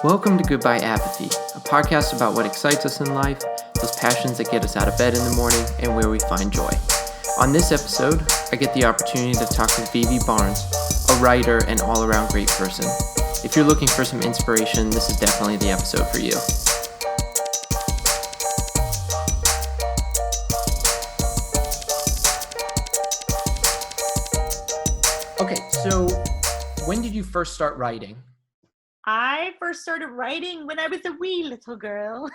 Welcome to Goodbye Apathy, a podcast about what excites us in life, those passions that get us out of bed in the morning, and where we find joy. On this episode, I get the opportunity to talk with Vivi Barnes, a writer and all-around great person. If you're looking for some inspiration, this is definitely the episode for you. Okay, so when did you first start writing? I first started writing when I was a wee little girl.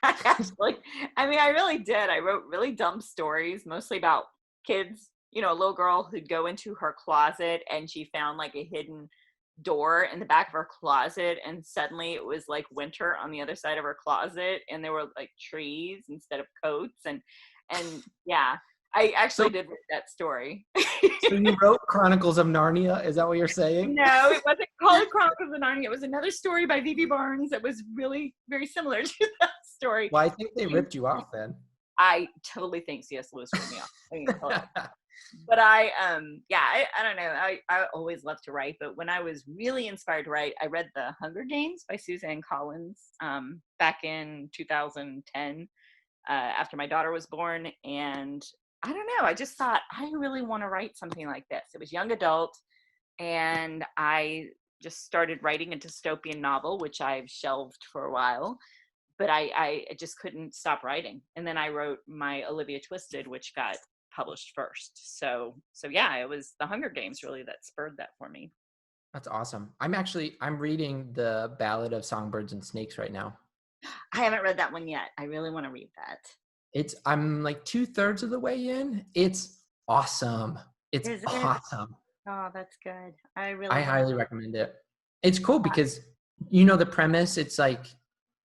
I really did. I wrote really dumb stories, mostly about kids. You know, a little girl who'd go into her closet and she found like a hidden door in the back of her closet, and suddenly it was like winter on the other side of her closet, and there were like trees instead of coats, and yeah, I actually did write that story. So you wrote Chronicles of Narnia? Is that what you're saying? No, it wasn't called Chronicles of Narnia. It was another story by Vivi Barnes that was really very similar to that story. Well, I think they ripped you off then. I totally think C.S. Lewis ripped me off. But I don't know. I always loved to write, but when I was really inspired to write, I read The Hunger Games by Suzanne Collins back in 2010 after my daughter was born, and I don't know, I just thought, I really want to write something like this. It was young adult, and I just started writing a dystopian novel, which I've shelved for a while, but I just couldn't stop writing. And then I wrote my Olivia Twisted, which got published first. So yeah, it was The Hunger Games really that spurred that for me. That's awesome. I'm reading The Ballad of Songbirds and Snakes right now. I haven't read that one yet. I really want to read that. I'm like 2/3 of the way in. It's awesome. It's awesome. Oh, that's good. I highly recommend it. It's cool because you know the premise. It's like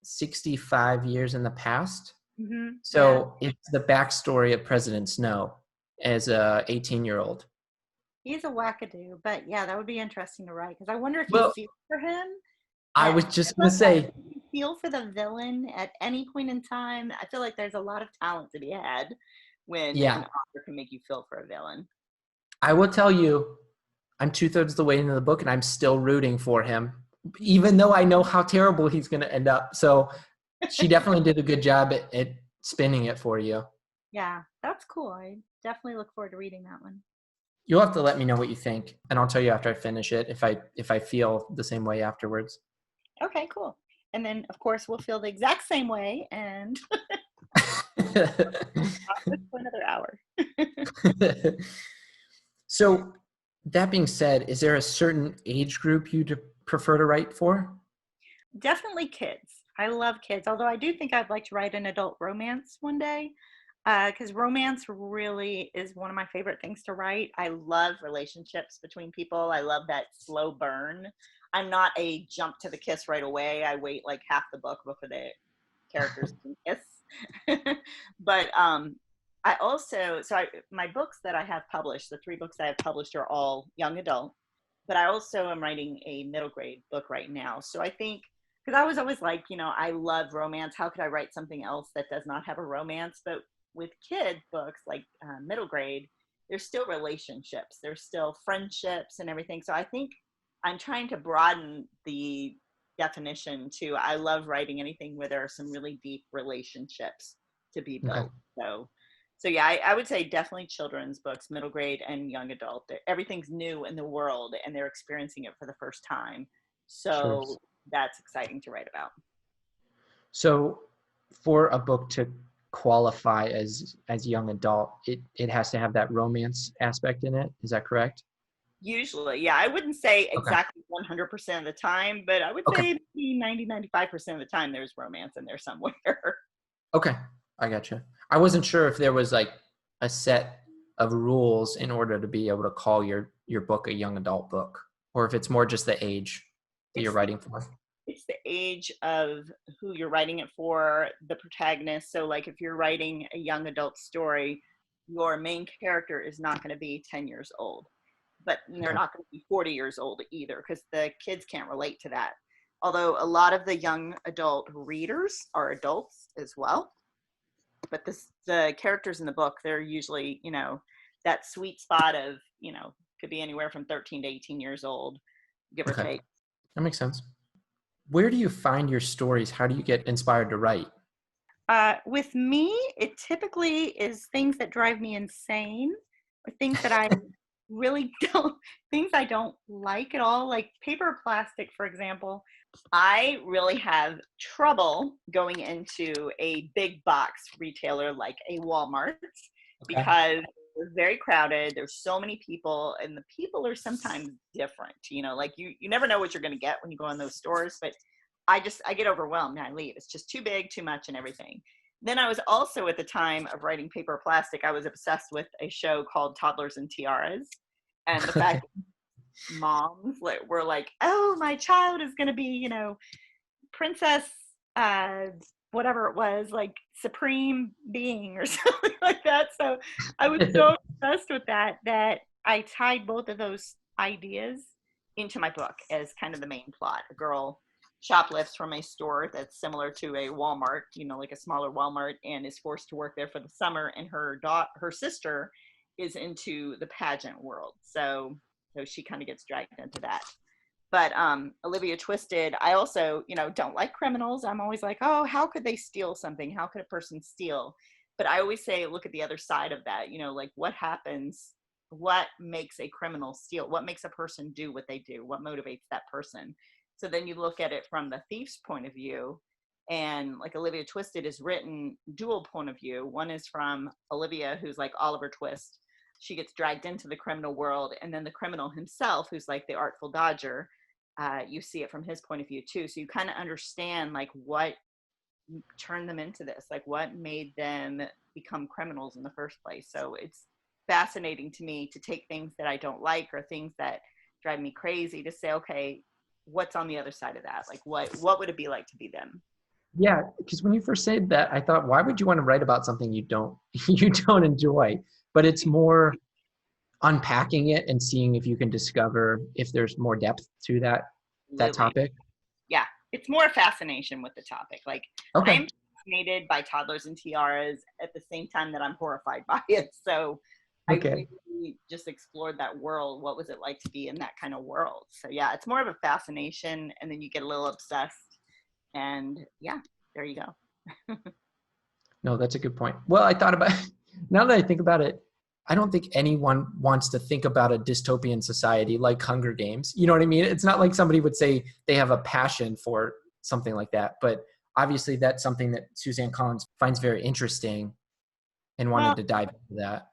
65 years in the past. Mm-hmm. So It's the backstory of President Snow as a 18-year-old. He's a wackadoo, but yeah, that would be interesting to write, because I wonder if you feel for him. I was just going to say, feel for the villain at any point in time. I feel like there's a lot of talent to be had when an author can make you feel for a villain. I will tell you, I'm 2/3 of the way into the book and I'm still rooting for him, even though I know how terrible he's going to end up. So she definitely did a good job at spinning it for you. Yeah, that's cool. I definitely look forward to reading that one. You'll have to let me know what you think, and I'll tell you after I finish it if I feel the same way afterwards. Okay, cool. And then, of course, we'll feel the exact same way, and for another hour. So, that being said, is there a certain age group you'd prefer to write for? Definitely kids. I love kids, although I do think I'd like to write an adult romance one day, because romance really is one of my favorite things to write. I love relationships between people. I love that slow burn. I'm not a jump to the kiss right away. I wait like half the book before the characters can kiss. But my books that I have published, the 3 books I have published are all young adult, but I also am writing a middle grade book right now. So I think, because I was always like, I love romance. How could I write something else that does not have a romance? But with kid books, like middle grade, there's still relationships. There's still friendships and everything. So I think I'm trying to broaden the definition to, I love writing anything where there are some really deep relationships to be built. Okay. So yeah, I would say definitely children's books, middle grade and young adult. Everything's new in the world and they're experiencing it for the first time. So sure. That's exciting to write about. So for a book to qualify as young adult, it has to have that romance aspect in it. Is that correct? Usually, yeah. I wouldn't say exactly 100% of the time, but I would say maybe 90-95% of the time there's romance in there somewhere. Okay, I gotcha. I wasn't sure if there was like a set of rules in order to be able to call your book a young adult book, or if it's more just the age that you're writing for. It's the age of who you're writing it for, the protagonist. So like if you're writing a young adult story, your main character is not going to be 10 years old. But they're not going to be 40 years old either, because the kids can't relate to that. Although a lot of the young adult readers are adults as well. But the characters in the book, they're usually, that sweet spot of, could be anywhere from 13 to 18 years old, give or take. That makes sense. Where do you find your stories? How do you get inspired to write? With me, it typically is things that drive me insane or things that I really don't, things I don't like at all, like paper or plastic, for example. I really have trouble going into a big box retailer like a Walmart Okay. because it's very crowded. There's so many people, and the people are sometimes different. Like you never know what you're going to get when you go in those stores. But I get overwhelmed and I leave. It's just too big, too much, and everything. Then I was also at the time of writing paper or plastic. I was obsessed with a show called Toddlers and Tiaras, and the fact moms were like, oh, my child is going to be, princess, uh, whatever it was, like supreme being or something like that. So I was so obsessed with that I tied both of those ideas into my book as kind of the main plot. A girl shoplifts from a store that's similar to a Walmart, like a smaller Walmart, and is forced to work there for the summer. And her sister is into the pageant world. So she kind of gets dragged into that. But Olivia Twisted, I also, don't like criminals. I'm always like, oh, how could they steal something? How could a person steal? But I always say, look at the other side of that. Like what happens? What makes a criminal steal? What makes a person do what they do? What motivates that person? So then you look at it from the thief's point of view. And like Olivia Twisted is written dual point of view. One is from Olivia, who's like Oliver Twist. She gets dragged into the criminal world, and then the criminal himself, who's like the Artful Dodger, you see it from his point of view too. So you kind of understand like what turned them into this, like what made them become criminals in the first place. So it's fascinating to me to take things that I don't like or things that drive me crazy to say, okay, what's on the other side of that? Like what would it be like to be them? Yeah, because when you first said that, I thought, why would you want to write about something you don't you don't enjoy? But it's more unpacking it and seeing if you can discover if there's more depth to that Absolutely. topic. Yeah, it's more fascination with the topic. Like Okay. I'm fascinated by toddlers and tiaras at the same time that I'm horrified by it. So I Okay. really just explored that world. What was it like to be in that kind of world? So yeah, it's more of a fascination, and then you get a little obsessed, and yeah, there you go. No, that's a good point. Well, I thought about now that I think about it, I don't think anyone wants to think about a dystopian society like Hunger Games. You know what I mean? It's not like somebody would say they have a passion for something like that, but obviously that's something that Suzanne Collins finds very interesting and wanted Well, to dive into that.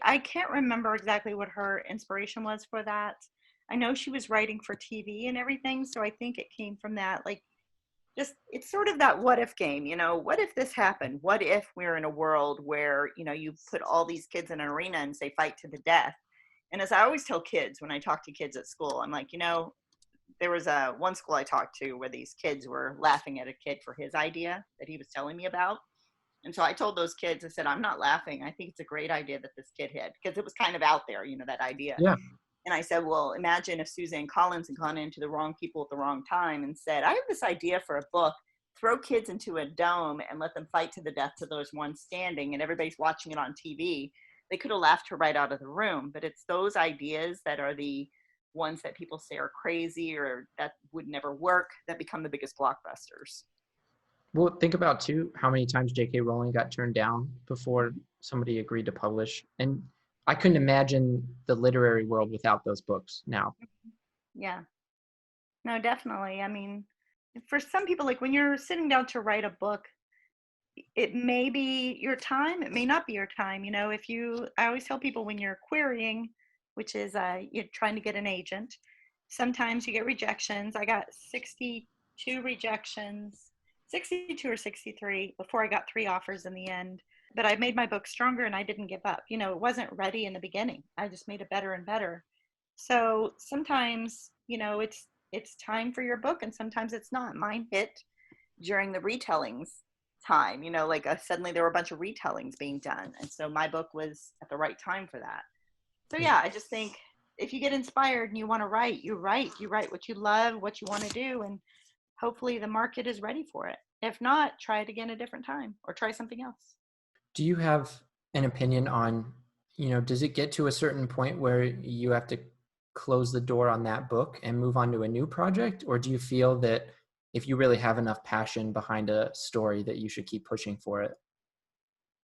I can't remember exactly what her inspiration was for that. I know she was writing for TV and everything, so I think it came from that. Like, just it's sort of that what if game, what if this happened? What if we're in a world where, you put all these kids in an arena and say fight to the death? And as I always tell kids when I talk to kids at school, I'm like, there was one school I talked to where these kids were laughing at a kid for his idea that he was telling me about. And so I told those kids, I said, I'm not laughing. I think it's a great idea that this kid had, because it was kind of out there, that idea. Yeah. And I said, well, imagine if Suzanne Collins had gone into the wrong people at the wrong time and said, I have this idea for a book, throw kids into a dome and let them fight to the death to those one standing, and everybody's watching it on TV. They could have laughed her right out of the room. But it's those ideas that are the ones that people say are crazy or that would never work that become the biggest blockbusters. Well, think about too how many times J.K. Rowling got turned down before somebody agreed to publish. And I couldn't imagine the literary world without those books now. Yeah, no, definitely. I mean, for some people, like when you're sitting down to write a book, it may be your time, it may not be your time. I always tell people when you're querying, which is you're trying to get an agent, sometimes you get rejections. I got 62 rejections, 62 or 63 before I got 3 offers in the end. But I made my book stronger and I didn't give up. It wasn't ready in the beginning. I just made it better and better. So sometimes, it's time for your book and sometimes it's not. Mine hit during the retellings time, like suddenly there were a bunch of retellings being done. And so my book was at the right time for that. So yeah, I just think if you get inspired and you want to write, you write what you love, what you want to do, and hopefully the market is ready for it. If not, try it again a different time or try something else. Do you have an opinion on, does it get to a certain point where you have to close the door on that book and move on to a new project? Or do you feel that if you really have enough passion behind a story that you should keep pushing for it.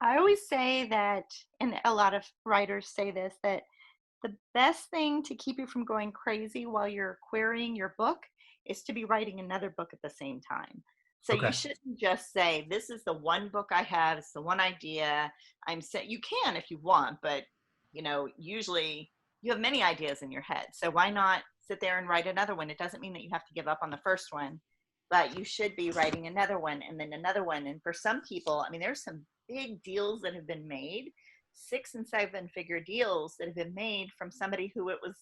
I always say that, and a lot of writers say this, that the best thing to keep you from going crazy while you're querying your book is to be writing another book at the same time. So you Okay. shouldn't just say, this is the one book I have, it's the one idea. You can if you want, but usually you have many ideas in your head. So why not sit there and write another one? It doesn't mean that you have to give up on the first one, but you should be writing another one and then another one. And for some people, I mean, there's some big deals that have been made, 6 and 7 figure deals that have been made from somebody who it was,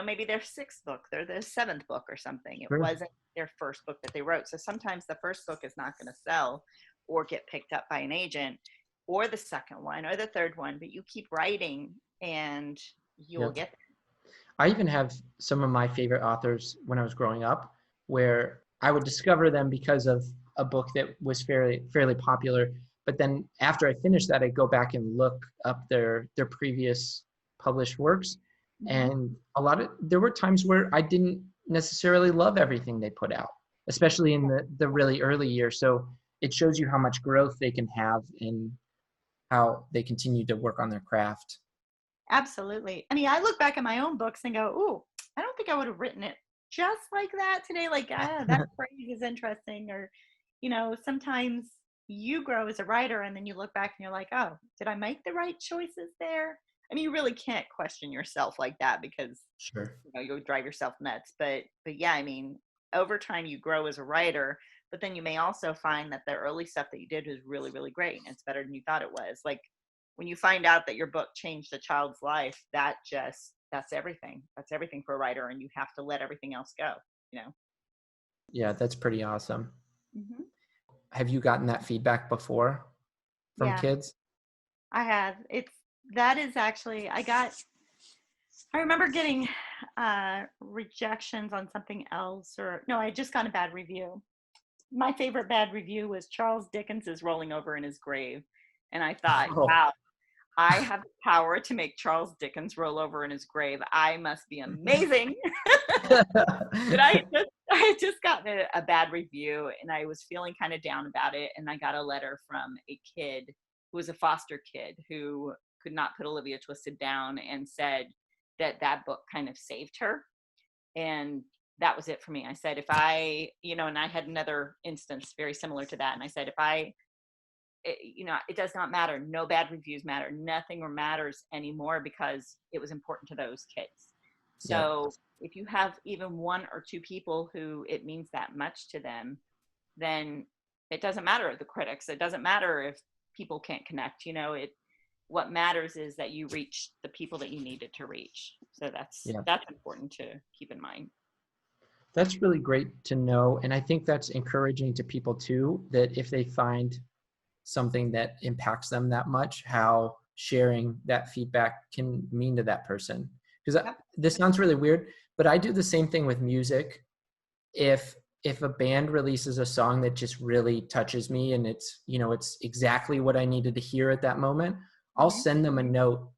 maybe their sixth book, their seventh book or something. It Sure. wasn't their first book that they wrote. So sometimes the first book is not going to sell or get picked up by an agent, or the second one or the third one, but you keep writing and you will Yep. get there. I even have some of my favorite authors when I was growing up where I would discover them because of a book that was fairly popular. But then after I finished that, I'd go back and look up their previous published works. Mm-hmm. And there were times where I didn't necessarily love everything they put out, especially in the really early years. So it shows you how much growth they can have and how they continue to work on their craft. Absolutely. I mean, I look back at my own books and go, "Ooh, I don't think I would have written it just like that today." Like, that phrase is interesting. Or, sometimes you grow as a writer and then you look back and you're like, "Oh, did I make the right choices there?" I mean, you really can't question yourself like that because Sure. you'll drive yourself nuts. But yeah, I mean, over time you grow as a writer, but then you may also find that the early stuff that you did was really, really great and it's better than you thought it was. Like when you find out that your book changed a child's life, that's everything. That's everything for a writer, and you have to let everything else go, you know. Yeah, that's pretty awesome. Hmm. Have you gotten that feedback before from Yeah, kids? I have. That is actually, I remember getting rejections on something else, or no, I had just got a bad review. My favorite bad review was Charles Dickens is rolling over in his grave. And I thought, Oh. wow, I have the power to make Charles Dickens roll over in his grave. I must be amazing. But I had just gotten a bad review and I was feeling kind of down about it. And I got a letter from a kid who was a foster kid who could not put Olivia Twisted down and said that book kind of saved her. And that was it for me. I said, if I, and I had another instance very similar to that. And I said, it does not matter. No bad reviews matter. Nothing matters anymore because it was important to those kids. Yeah. So if you have even one or two people who it means that much to them, then it doesn't matter the critics. It doesn't matter if people can't connect. What matters is that you reach the people that you needed to reach. So Yeah. that's important to keep in mind. That's really great to know. And I think that's encouraging to people too, that if they find something that impacts them that much, how sharing that feedback can mean to that person. Because Yep. this sounds really weird, but I do the same thing with music. If a band releases a song that just really touches me and it's exactly what I needed to hear at that moment, I'll Mm-hmm. send them a note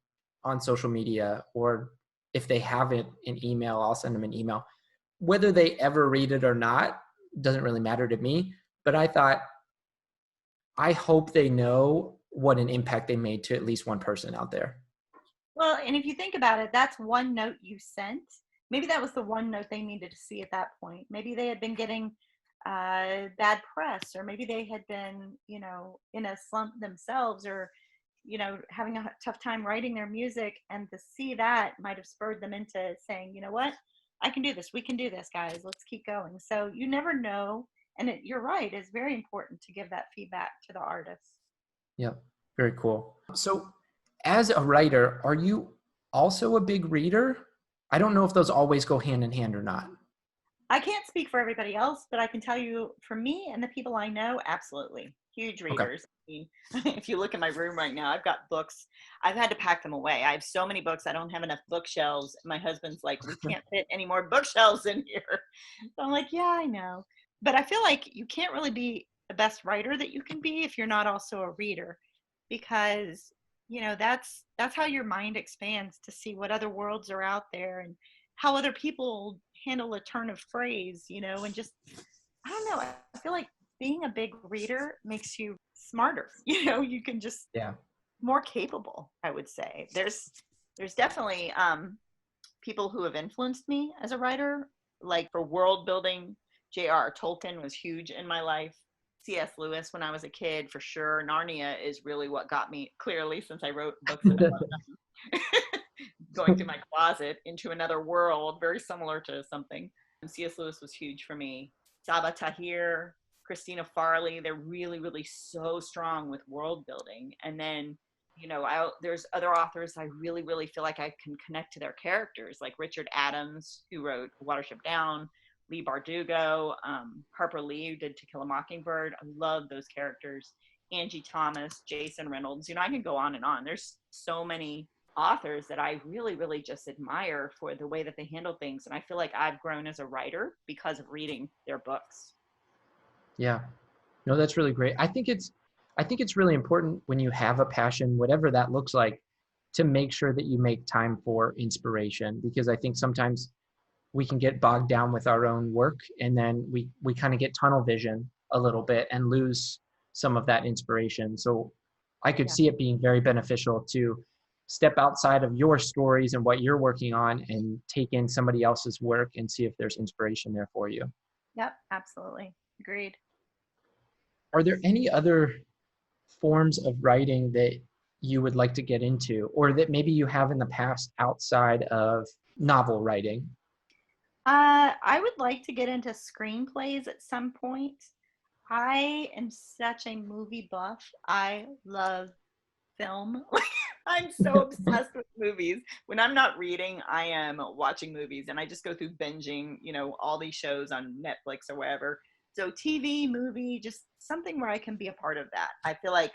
on social media, or if they have it in email, I'll send them an email. Whether they ever read it or not doesn't really matter to me, but I thought, I hope they know what an impact they made to at least one person out there. Well, and if you think about it, that's one note you sent. Maybe that was the one note they needed to see at that point. Maybe they had been getting bad press, or maybe they had been, in a slump themselves, or, having a tough time writing their music. And to see that might have spurred them into saying, you know what, I can do this. We can do this, guys. Let's keep going. So you never know. And you're right. It's very important to give that feedback to the artists. Yep. Very cool. So as a writer, are you also a big reader? I don't know if those always go hand in hand or not. I can't speak for everybody else, but I can tell you for me and the people I know, absolutely. Huge Okay. readers. If you look in my room right now, I've got books. I've had to pack them away. I have so many books. I don't have enough bookshelves. My husband's like, we can't fit any more bookshelves in here. So I'm like, yeah, I know. But I feel like you can't really be the best writer that you can be if you're not also a reader, because that's how your mind expands to see what other worlds are out there and how other people handle a turn of phrase, and just I don't know. I feel like being a big reader makes you smarter. You know, you can just Yeah. more capable, I would say. There's definitely people who have influenced me as a writer, like for world building. J.R. Tolkien was huge in my life. C.S. Lewis when I was a kid, for sure. Narnia is really what got me, clearly, since I wrote books about going through my closet into another world, very similar to something. And C.S. Lewis was huge for me. Saba Tahir, Christina Farley, they're really, really so strong with world building. And then, you know, there's other authors I really, really feel like I can connect to their characters, like Richard Adams, who wrote Watership Down, Lee Bardugo, Harper Lee, who did To Kill a Mockingbird. I love those characters. Angie Thomas, Jason Reynolds. You know, I can go on and on. There's so many authors that I really, really just admire for the way that they handle things. And I feel like I've grown as a writer because of reading their books. Yeah. No, that's really great. I think it's really important when you have a passion, whatever that looks like, to make sure that you make time for inspiration, because I think sometimes we can get bogged down with our own work, and then we kind of get tunnel vision a little bit and lose some of that inspiration. So I could see it being very beneficial to step outside of your stories and what you're working on and take in somebody else's work and see if there's inspiration there for you. Yep, absolutely. Agreed. Are there any other forms of writing that you would like to get into, or that maybe you have in the past outside of novel writing? I would like to get into screenplays at some point. I am such a movie buff. I love film. I'm so obsessed with movies. When I'm not reading, I am watching movies, and I just go through binging, you know, all these shows on Netflix or wherever. So TV, movie, just something where I can be a part of that. I feel like,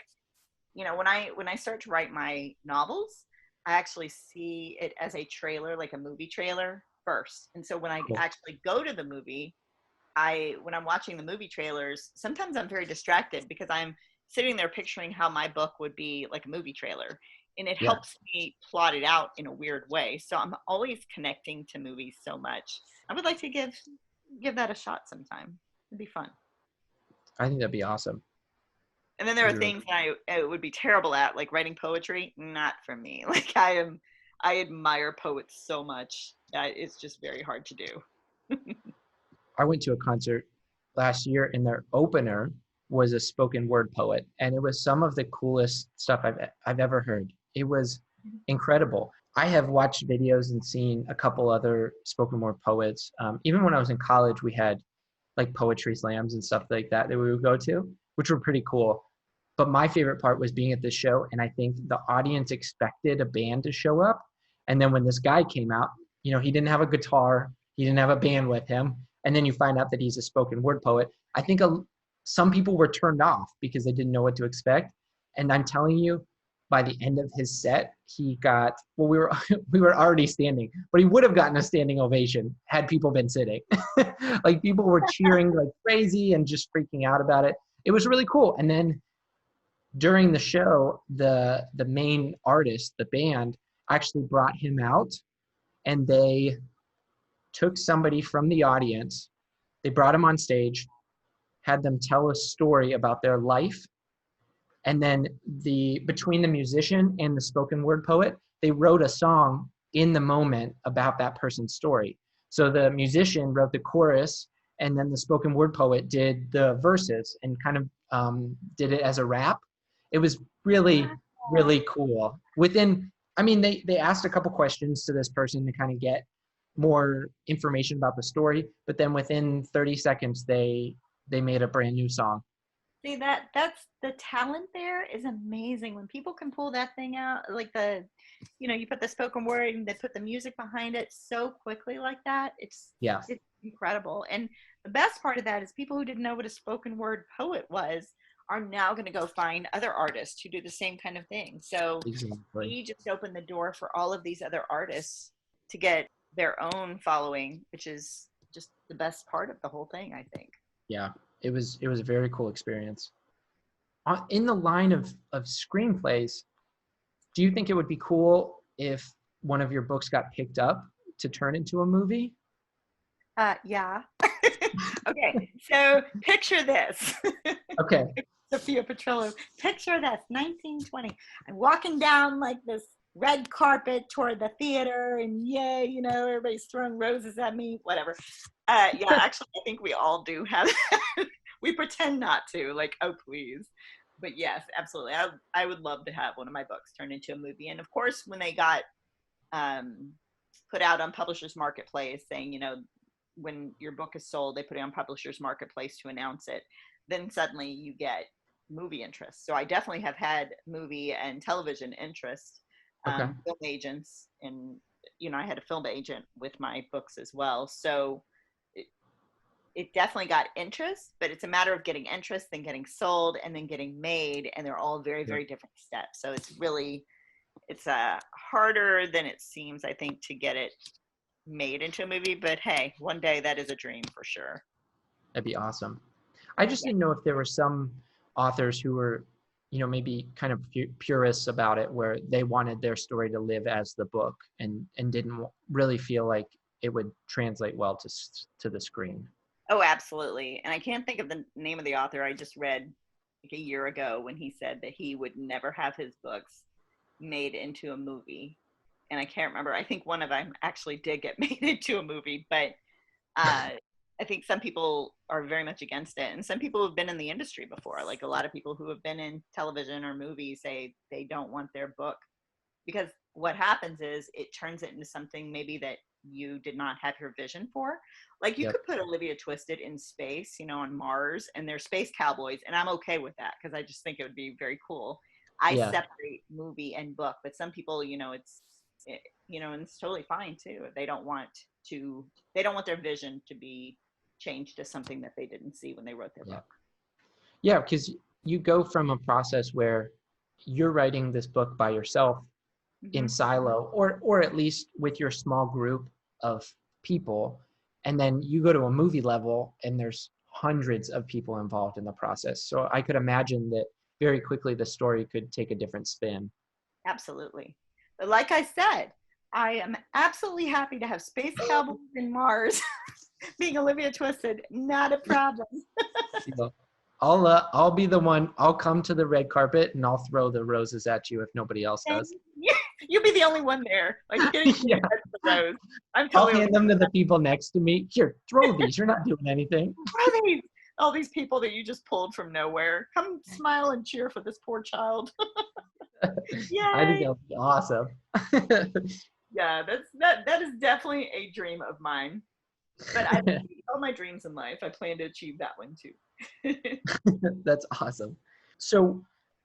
you know, when I start to write my novels, I actually see it as a trailer, like a movie trailer first. And so when I Cool. actually go to the movie, when I'm watching the movie trailers, sometimes I'm very distracted because I'm sitting there picturing how my book would be like a movie trailer, and it Yeah, helps me plot it out in a weird way. So I'm always connecting to movies so much. I would like to give that a shot sometime. It'd be fun. I think that'd be awesome. And then there are That'd be really things that I would be terrible at, like writing poetry. Not for me. Like I admire poets so much that it's just very hard to do. I went to a concert last year, and their opener was a spoken word poet, and it was some of the coolest stuff I've ever heard. It was incredible. I have watched videos and seen a couple other spoken word poets. Even when I was in college, we had like poetry slams and stuff like that we would go to, which were pretty cool. But my favorite part was being at this show, and I think the audience expected a band to show up. And then when this guy came out, you know, he didn't have a guitar, he didn't have a band with him, and then you find out that he's a spoken word poet. I think some people were turned off because they didn't know what to expect. And I'm telling you, by the end of his set, he got, well, we were we were already standing, but he would have gotten a standing ovation had people been sitting. Like people were cheering like crazy and just freaking out about it. It was really cool. And then during the show, the main artist, the band, actually brought him out, and they took somebody from the audience, they brought him on stage, had them tell a story about their life, and then between the musician and the spoken word poet, they wrote a song in the moment about that person's story. So the musician wrote the chorus, and then the spoken word poet did the verses and kind of did it as a rap. It was really, really cool. They asked a couple questions to this person to kind of get more information about the story, but then within 30 seconds, they made a brand new song. See, that's the talent there is amazing when people can pull that thing out, like you put the spoken word and they put the music behind it so quickly like that. Yeah. It's incredible. And the best part of that is people who didn't know what a spoken word poet was are now going to go find other artists who do the same kind of thing. So Exactly. we just opened the door for all of these other artists to get their own following, which is just the best part of the whole thing, I think. Yeah, it was a very cool experience. In the line of screenplays, do you think it would be cool if one of your books got picked up to turn into a movie? Yeah. Okay, so picture this. Okay. Sophia Petrillo. Picture this, 1920. I'm walking down like this red carpet toward the theater, and yay, you know, everybody's throwing roses at me, whatever. Yeah, actually, I think we all do have that. We pretend not to, like, oh, please. But yes, absolutely. I would love to have one of my books turned into a movie. And of course, when they got put out on Publishers Marketplace saying, you know, when your book is sold, they put it on Publishers Marketplace to announce it. Then suddenly you get movie interest. So I definitely have had movie and television interest, Okay. film agents, and, you know, I had a film agent with my books as well. So it definitely got interest, but it's a matter of getting interest, then getting sold, and then getting made. And they're all very, very different steps. So it's really, it's harder than it seems, I think, to get it made into a movie. But hey, one day that is a dream for sure. That'd be awesome. I just didn't know if there were some authors who were, you know, maybe kind of purists about it, where they wanted their story to live as the book and didn't really feel like it would translate well to the screen. Oh, absolutely. And I can't think of the name of the author I just read like a year ago when he said that he would never have his books made into a movie. And I can't remember. I think one of them actually did get made into a movie, but I think some people are very much against it. And some people who have been in the industry before, like a lot of people who have been in television or movies, say they don't want their book, because what happens is it turns it into something maybe that you did not have your vision for. Like you could put Olivia Twisted in space, you know, on Mars, and they're space cowboys, and I'm okay with that because I just think it would be very cool. I separate movie and book, but some people, you know, you know, and it's totally fine too. They don't want their vision to be changed to something that they didn't see when they wrote their book. Yeah, because you go from a process where you're writing this book by yourself in silo, or at least with your small group of people, and then you go to a movie level and there's hundreds of people involved in the process. So I could imagine that very quickly the story could take a different spin. Absolutely. But like I said, I am absolutely happy to have space cowboys in Mars being Olivia Twisted. Not a problem. I'll be the one. I'll come to the red carpet and I'll throw the roses at you if nobody else does. You'll be the only one there. Like getting the rose. I'll hand them to the people next to me. Here, throw these. You're not doing anything. Throw these. All these people that you just pulled from nowhere. Come smile and cheer for this poor child. Yay. I think that would be awesome. Yeah, that is definitely a dream of mine. But I all my dreams in life, I plan to achieve that one too. That's awesome. So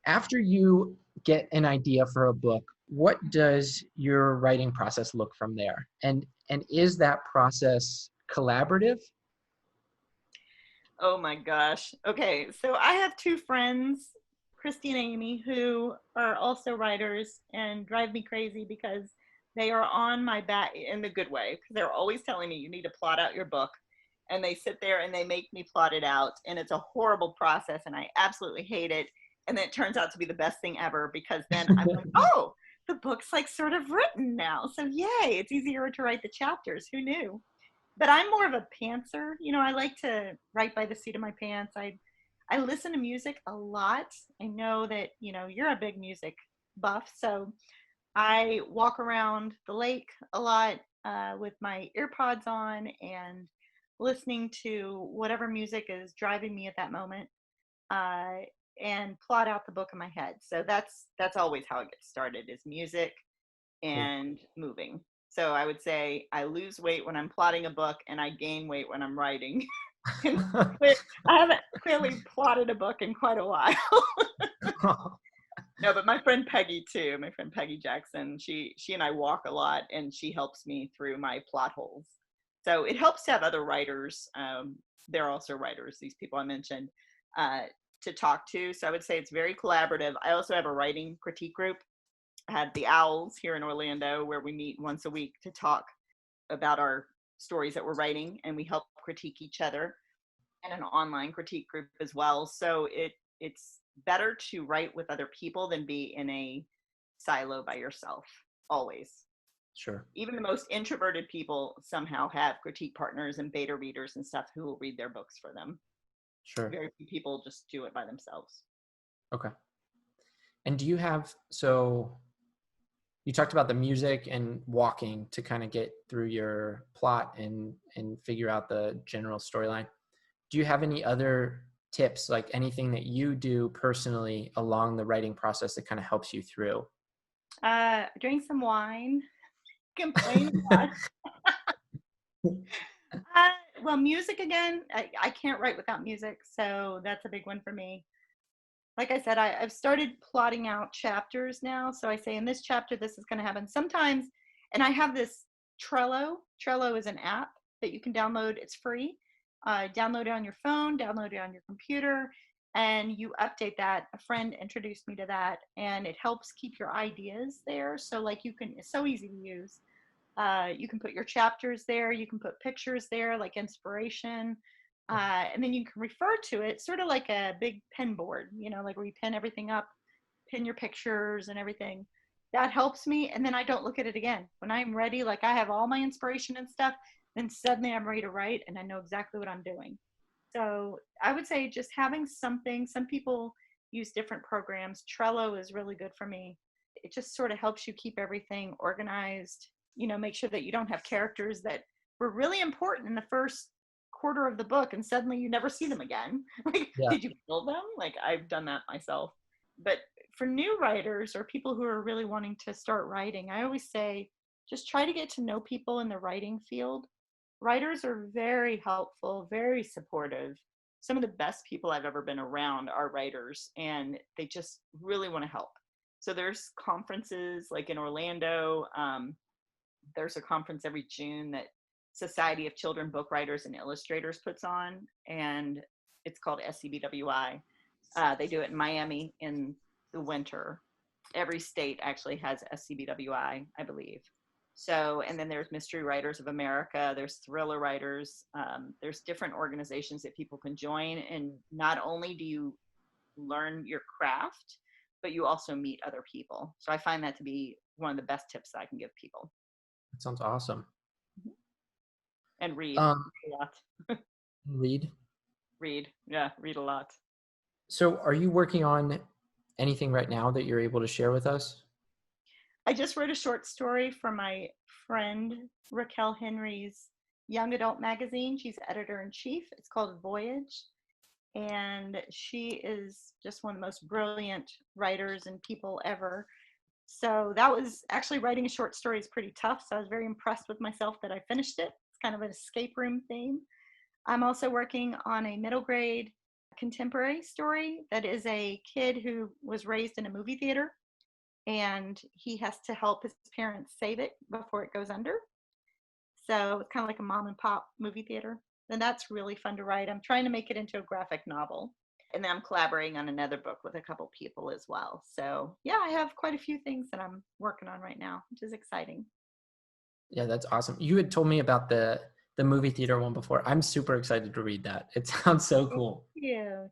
after you get an idea for a book, what does your writing process look from there? And is that process collaborative? Oh my gosh. Okay, so I have two friends, Christy and Amy, who are also writers and drive me crazy because they are on my back in the good way, because they're always telling me you need to plot out your book. And they sit there and they make me plot it out. And it's a horrible process and I absolutely hate it. And then it turns out to be the best thing ever, because then I'm like, oh, the book's like sort of written now. So yay, it's easier to write the chapters. Who knew? But I'm more of a pantser. You know, I like to write by the seat of my pants. I listen to music a lot. I know that, you know, you're a big music buff. So I walk around the lake a lot with my earpods on and listening to whatever music is driving me at that moment, and plot out the book in my head. So that's always how it gets started, is music and moving. So I would say I lose weight when I'm plotting a book and I gain weight when I'm writing. I haven't clearly plotted a book in quite a while. No, but my friend Peggy too, my friend Peggy Jackson, she and I walk a lot and she helps me through my plot holes. So it helps to have other writers. They're also writers, these people I mentioned, to talk to. So I would say it's very collaborative. I also have a writing critique group. I had the Owls here in Orlando, where we meet once a week to talk about our stories that we're writing, and we help critique each other, and an online critique group as well. So it's better to write with other people than be in a silo by yourself, always. Sure. Even the most introverted people somehow have critique partners and beta readers and stuff who will read their books for them. Sure. Very few people just do it by themselves. Okay. And do you have, so you talked about the music and walking to kind of get through your plot and figure out the general storyline. Do you have any other tips, like anything that you do personally along the writing process that kind of helps you through? Drink some wine, complain about well, music again. I can't write without music, so that's a big one for me. Like I said, I've started plotting out chapters now. So I say in this chapter, this is going to happen sometimes. And I have this Trello. Trello is an app that you can download. It's free. Download it on your phone, download it on your computer, and you update that. A friend introduced me to that, and it helps keep your ideas there. So like you can, it's so easy to use. You can put your chapters there. You can put pictures there, like inspiration. And then you can refer to it sort of like a big pen board, like where you pin everything up, pin your pictures and everything. That helps me. And then I don't look at it again. When I'm ready, like I have all my inspiration and stuff, then suddenly I'm ready to write and I know exactly what I'm doing. So I would say just having something. Some people use different programs. Trello is really good for me. It just sort of helps you keep everything organized, make sure that you don't have characters that were really important in the first quarter of the book and suddenly you never see them again. Like, Yeah. did you kill them? Like, I've done that myself. But for new writers or people who are really wanting to start writing, I always say just try to get to know people in the writing field. Writers are very helpful, very supportive. Some of the best people I've ever been around are writers, and they just really want to help. So there's conferences like in Orlando. There's a conference every June that Society of Children Book Writers and Illustrators puts on, and it's called SCBWI. They do it in Miami in the winter. Every state actually has SCBWI, I believe. So, and then there's Mystery Writers of America, there's thriller writers, there's different organizations that people can join. And not only do you learn your craft, but you also meet other people. So I find that to be one of the best tips that I can give people. That sounds awesome. And read a lot. Read. Read a lot. So are you working on anything right now that you're able to share with us? I just wrote a short story for my friend Raquel Henry's young adult magazine. She's editor-in-chief. It's called Voyage. And she is just one of the most brilliant writers and people ever. So that was actually, writing a short story is pretty tough. So I was very impressed with myself that I finished it. It's kind of an escape room theme. I'm also working on a middle grade contemporary story that is a kid who was raised in a movie theater, and he has to help his parents save it before it goes under. So it's kind of like a mom and pop movie theater. And that's really fun to write. I'm trying to make it into a graphic novel. And then I'm collaborating on another book with a couple people as well. So yeah, I have quite a few things that I'm working on right now, which is exciting. Yeah, that's awesome. You had told me about the movie theater one before. I'm super excited to read that. It sounds so cool. Yeah,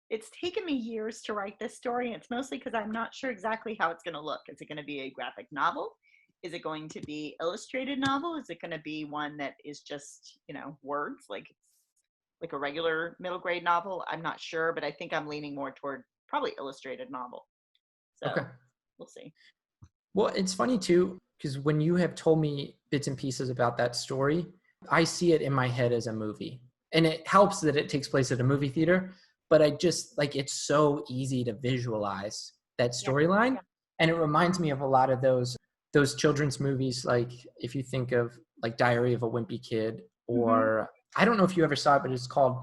it's taken me years to write this story. It's mostly because I'm not sure exactly how it's going to look. Is it going to be a graphic novel? Is it going to be illustrated novel? Is it going to be one that is just, words, like a regular middle grade novel? I'm not sure, but I think I'm leaning more toward probably illustrated novel. So Okay. We'll see. Well, it's funny too, because when you have told me bits and pieces about that story, I see it in my head as a movie. And it helps that it takes place at a movie theater, but I just it's so easy to visualize that storyline. Yeah. And it reminds me of a lot of those children's movies, like if you think of like Diary of a Wimpy Kid, or I don't know if you ever saw it, but it's called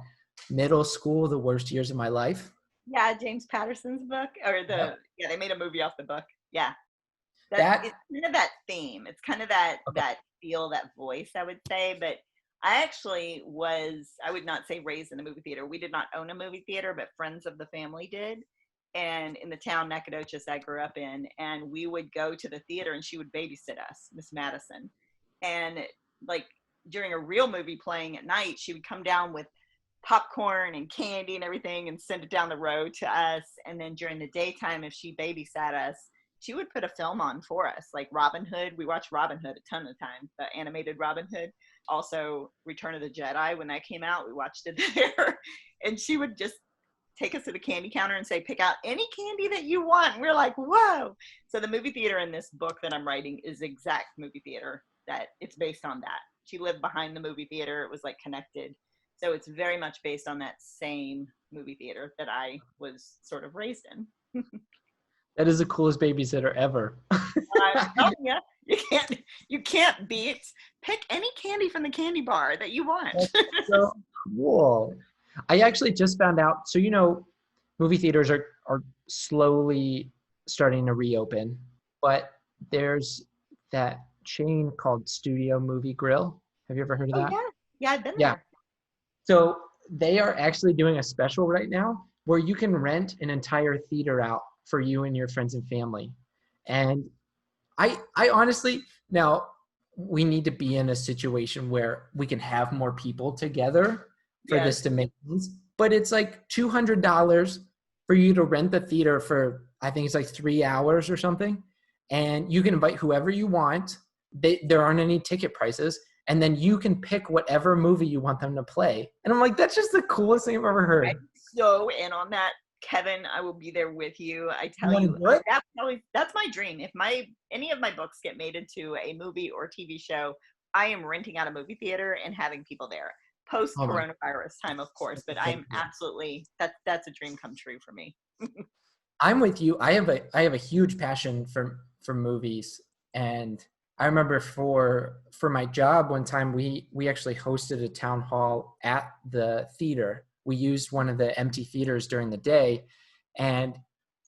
Middle School, The Worst Years of My Life. Yeah, James Patterson's book, or they made a movie off the book. Yeah. It's kind of that theme. It's kind of that feel, that voice, I would say. But I actually I would not say raised in a movie theater. We did not own a movie theater, but friends of the family did. And in the town Nacogdoches I grew up in, and we would go to the theater and she would babysit us, Miss Madison. And like during a real movie playing at night, she would come down with popcorn and candy and everything and send it down the road to us. And then during the daytime, if she babysat us, she would put a film on for us, like Robin Hood. We watched Robin Hood a ton of times, the animated Robin Hood. Also, Return of the Jedi, when that came out, we watched it there. And she would just take us to the candy counter and say, pick out any candy that you want. And we're like, whoa. So the movie theater in this book that I'm writing is the exact movie theater that it's based on that. She lived behind the movie theater. It was like connected. So it's very much based on that same movie theater that I was sort of raised in. That is the coolest babysitter ever. I'm telling you, you can't beat. Pick any candy from the candy bar that you want. That's so cool. I actually just found out. So, movie theaters are slowly starting to reopen, but there's that chain called Studio Movie Grill. Have you ever heard of that? Yeah, I've been there. So they are actually doing a special right now where you can rent an entire theater out for you and your friends and family. And I honestly, now we need to be in a situation where we can have more people together for this to make sense. But it's like $200 for you to rent the theater for, I think it's like 3 hours or something. And you can invite whoever you want. There aren't any ticket prices. And then you can pick whatever movie you want them to play. And I'm like, that's just the coolest thing I've ever heard. I'm so in on that, Kevin. I will be there with you. I tell you, that's my dream. If any of my books get made into a movie or TV show, I am renting out a movie theater and having people there. Post coronavirus time, of course, but I am absolutely, that's a dream come true for me. I'm with you. I have a huge passion for movies, and I remember for my job one time we actually hosted a town hall at the theater. We used one of the empty theaters during the day, and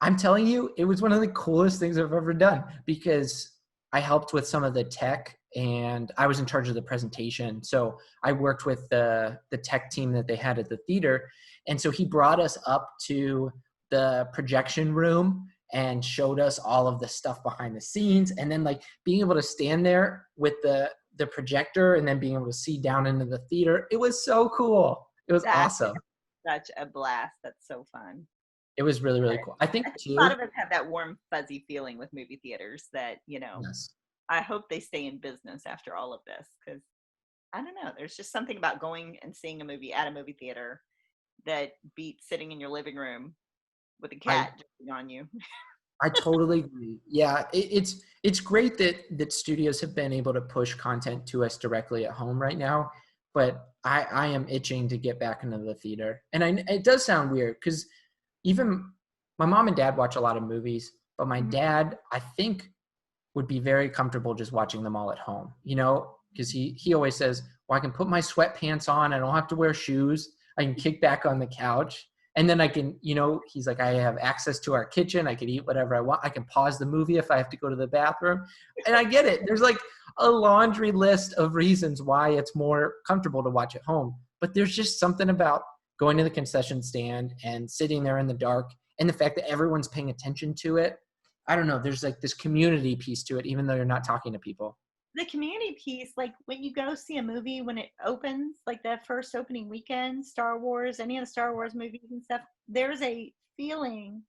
I'm telling you, it was one of the coolest things I've ever done because I helped with some of the tech and I was in charge of the presentation. So I worked with the tech team that they had at the theater, and so he brought us up to the projection room and showed us all of the stuff behind the scenes, and then like being able to stand there with the projector and then being able to see down into the theater. It was so cool. It was awesome. Such a blast. That's so fun. It was really, really cool. I think a lot of us have that warm, fuzzy feeling with movie theaters that, yes. I hope they stay in business after all of this, because I don't know. There's just something about going and seeing a movie at a movie theater that beats sitting in your living room with a cat jumping on you. I totally agree. Yeah, it's great that studios have been able to push content to us directly at home right now, but I am itching to get back into the theater. And it does sound weird because even my mom and dad watch a lot of movies, but my dad, I think, would be very comfortable just watching them all at home, because he always says, well, I can put my sweatpants on. I don't have to wear shoes. I can kick back on the couch. And then I can, he's like, I have access to our kitchen. I can eat whatever I want. I can pause the movie if I have to go to the bathroom. And I get it. There's like a laundry list of reasons why it's more comfortable to watch at home. But there's just something about going to the concession stand and sitting there in the dark and the fact that everyone's paying attention to it. I don't know. There's like this community piece to it, even though you're not talking to people. The community piece, like when you go see a movie when it opens, like that first opening weekend, Star Wars, any of the Star Wars movies and stuff, there's a feeling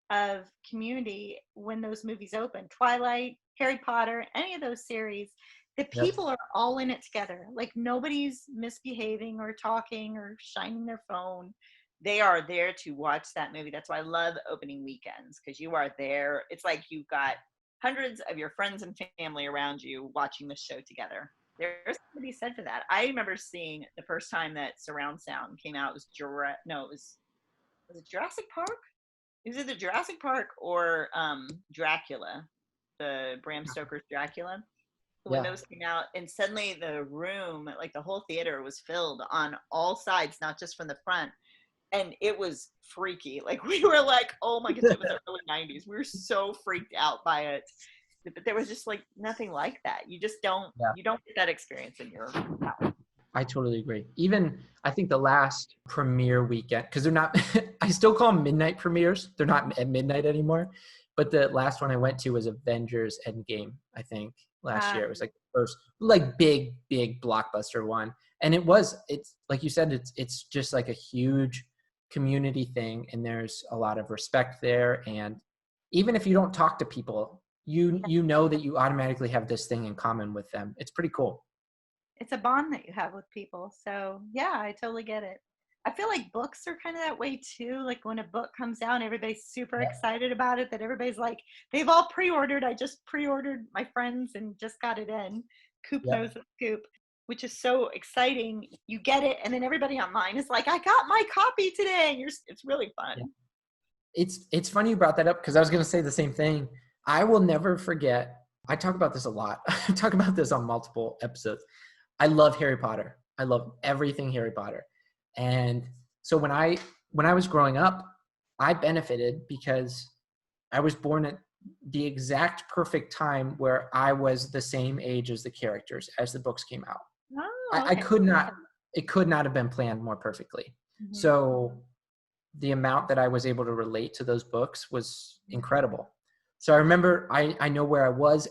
of community when those movies open. Twilight, Harry Potter, any of those series, the people are all in it together. Like nobody's misbehaving or talking or shining their phone. They are there to watch that movie. That's why I love opening weekends, because you are there. It's like you've got hundreds of your friends and family around you watching the show together. There's something to be said for that. I remember seeing the first time that surround sound came out. Was it Jurassic Park? It was either Jurassic Park or Dracula, the Bram Stoker's Dracula. When those came out, and suddenly the room, like the whole theater, was filled on all sides, not just from the front. And it was freaky. Like we were like, oh my goodness, it was the early 90s. We were so freaked out by it. But there was just like nothing like that. You just don't, you don't get that experience in your house. I totally agree. Even I think the last premiere weekend, because they're not, I still call them midnight premieres. They're not at midnight anymore. But the last one I went to was Avengers Endgame, I think, last year. It was like the first like big blockbuster one. And it's like you said, it's just like a huge community thing, and there's a lot of respect there, and even if you don't talk to people, you know that you automatically have this thing in common with them. It's pretty cool. It's a bond that you have with people. So yeah, I totally get it. I feel like books are kind of that way too. Like when a book comes out, everybody's super Yeah. excited about it, that everybody's like, they've all pre-ordered. I just pre-ordered my friends and just got it in. Coop Yep. knows the scoop, which is so exciting. You get it, and then everybody online is like, I got my copy today. And it's really fun. Yeah. It's funny you brought that up because I was going to say the same thing. I will never forget. I talk about this a lot. I talk about this on multiple episodes. I love Harry Potter. I love everything Harry Potter. And so when I was growing up, I benefited because I was born at the exact perfect time where I was the same age as the characters as the books came out. Oh, I okay. could not, it could not have been planned more perfectly. Mhm. So the amount that I was able to relate to those books was incredible. So I remember, I know where I was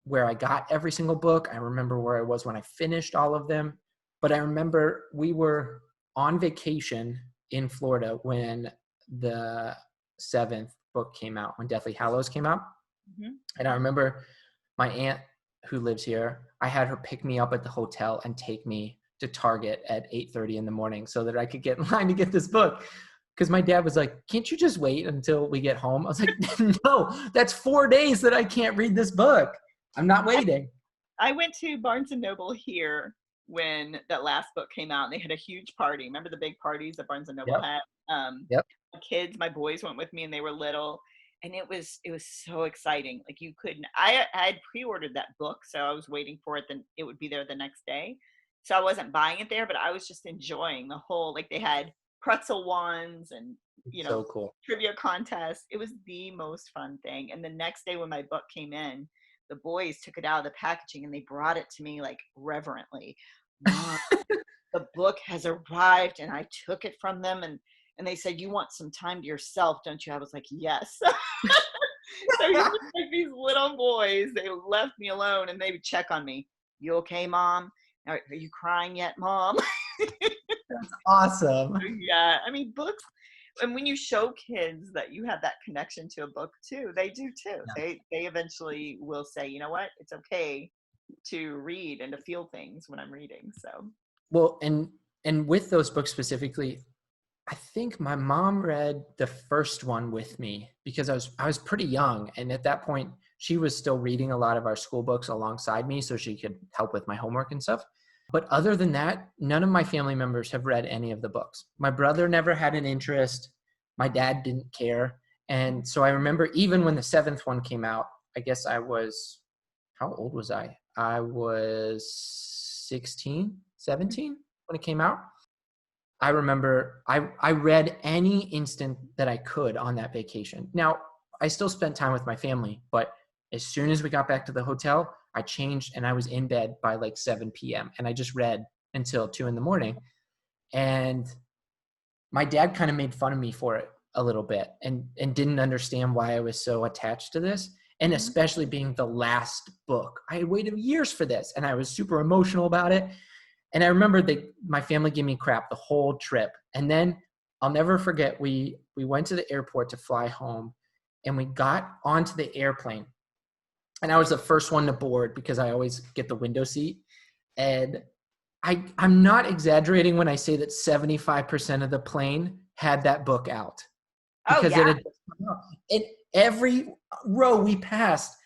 where I got every single book. I remember where I was when I finished all of them. But I remember we were on vacation in Florida when the 7th book came out, when Deathly Hallows came out. Mhm. And I remember my aunt who lives here, I had her pick me up at the hotel and take me to Target at 8:30 in the morning so that I could get in line to get this book. Because my dad was like, can't you just wait until we get home? I was like, no, that's 4 days that I can't read this book. I'm not waiting. I went to Barnes and Noble here when that last book came out, and they had a huge party. Remember the big parties that Barnes and Noble Yep. had? Yep. My kids, my boys went with me, and they were little, and it was so exciting. Like you couldn't. I had pre-ordered that book, so I was waiting for it. Then it would be there the next day, so I wasn't buying it there, but I was just enjoying the whole. Like they had pretzel ones and So cool. trivia contests. It was the most fun thing. And the next day when my book came in, the boys took it out of the packaging and they brought it to me like reverently. Mom, the book has arrived. And I took it from them, and they said, you want some time to yourself, don't you? I was like, yes. So you just like these little boys, they left me alone and they would check on me. You okay, Mom? Are you crying yet, Mom? Awesome. Yeah, I mean, books, and when you show kids that you have that connection to a book too, they do too. Yeah. They eventually will say, you know what, it's okay to read and to feel things when I'm reading. So Well, and with those books specifically, I think my mom read the first one with me because I was pretty young, and at that point she was still reading a lot of our school books alongside me so she could help with my homework and stuff. But other than that, none of my family members have read any of the books. My brother never had an interest. My dad didn't care. And so I remember even when the 7th one came out, I guess how old was I? I was 16, 17 when it came out. I remember I read any instant that I could on that vacation. Now, I still spent time with my family, but as soon as we got back to the hotel, I changed and I was in bed by like 7 p.m. and I just read until 2 in the morning. And my dad kind of made fun of me for it a little bit and didn't understand why I was so attached to this. And especially being the last book. I had waited years for this and I was super emotional about it. And I remember my family gave me crap the whole trip. And then I'll never forget, we went to the airport to fly home and we got onto the airplane. And I was the first one to board because I always get the window seat. And I'm not exaggerating when I say that 75% of the plane had that book out. Because oh yeah, it had just come out. And every row we passed,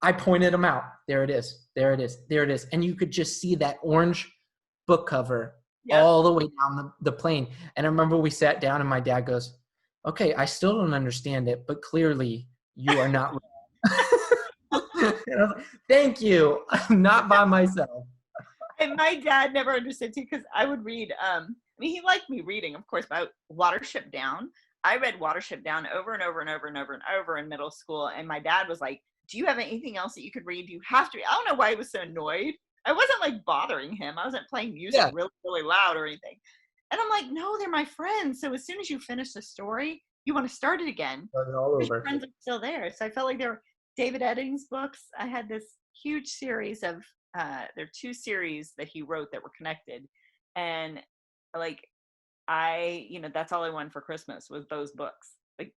I pointed them out. There it is. There it is. There it is. And you could just see that orange book cover yep. all the way down the plane. And I remember we sat down and my dad goes, okay, I still don't understand it, but clearly you are not wrong. And I was like, thank you. I'm not by myself. And my dad never understood too, because I would read. I mean, he liked me reading, of course, but Watership Down. I read Watership Down over and over and over and over and over in middle school. And my dad was like, do you have anything else that you could read? Do you have to? I don't know why he was so annoyed. I wasn't like bothering him. I wasn't playing music Yeah. really, really loud or anything. And I'm like, no, they're my friends. So as soon as you finish the story, you want to start it again. Start it all Your over. friends are still there. So I felt like there were David Eddings books. I had this huge series of, there are 2 series that he wrote that were connected. And like, that's all I wanted for Christmas was those books. Like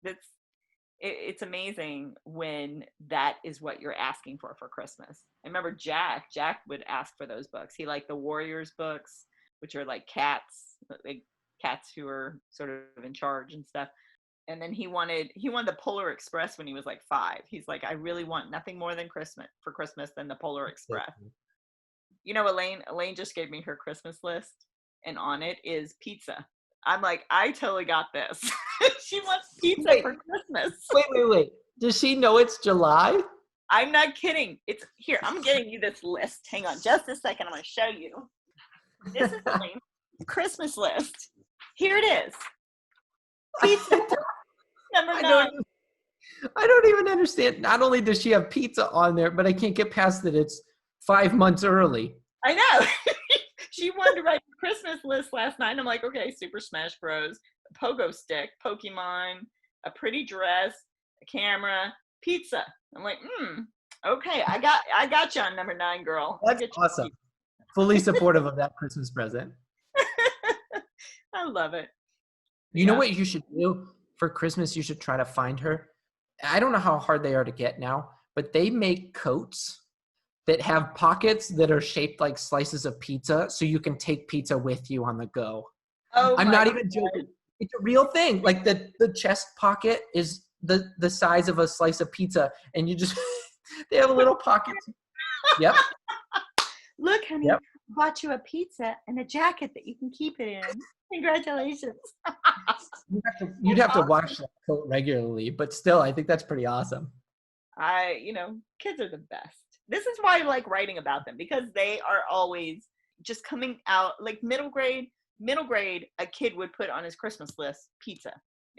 it's amazing when that is what you're asking for Christmas. I remember Jack would ask for those books. He liked the Warriors books, which are like cats who are sort of in charge and stuff. And then he wanted the Polar Express when he was like 5. He's like, I really want nothing more than Christmas than the Polar Express. You know, Elaine just gave me her Christmas list, and on it is pizza. I'm like, I totally got this. She wants pizza for Christmas. Wait. Does she know it's July? I'm not kidding. It's here. I'm getting you this list. Hang on just a second. I'm going to show you. This is Elaine's Christmas list. Here it is. Pizza number 9. I don't even understand. Not only does she have pizza on there, but I can't get past that it's 5 months early. I know. She wanted to write a Christmas list last night. I'm like, okay, Super Smash Bros, a pogo stick, Pokemon, a pretty dress, a camera, pizza. I'm like, okay, I got you on number 9, girl. That's awesome. Fully supportive of that Christmas present. I love it. You know what you should do for Christmas? You should try to find her. I don't know how hard they are to get now, but they make coats that have pockets that are shaped like slices of pizza, so you can take pizza with you on the go. Oh, I'm not even joking. It's a real thing. Like the chest pocket is the size of a slice of pizza, and you just they have a little pocket. Yep. Look, honey, I bought you a pizza and a jacket that you can keep it in. Congratulations. You'd have to wash that coat regularly, but still, I think that's pretty awesome. Kids are the best. This is why I like writing about them, because they are always just coming out like middle grade, a kid would put on his Christmas list pizza.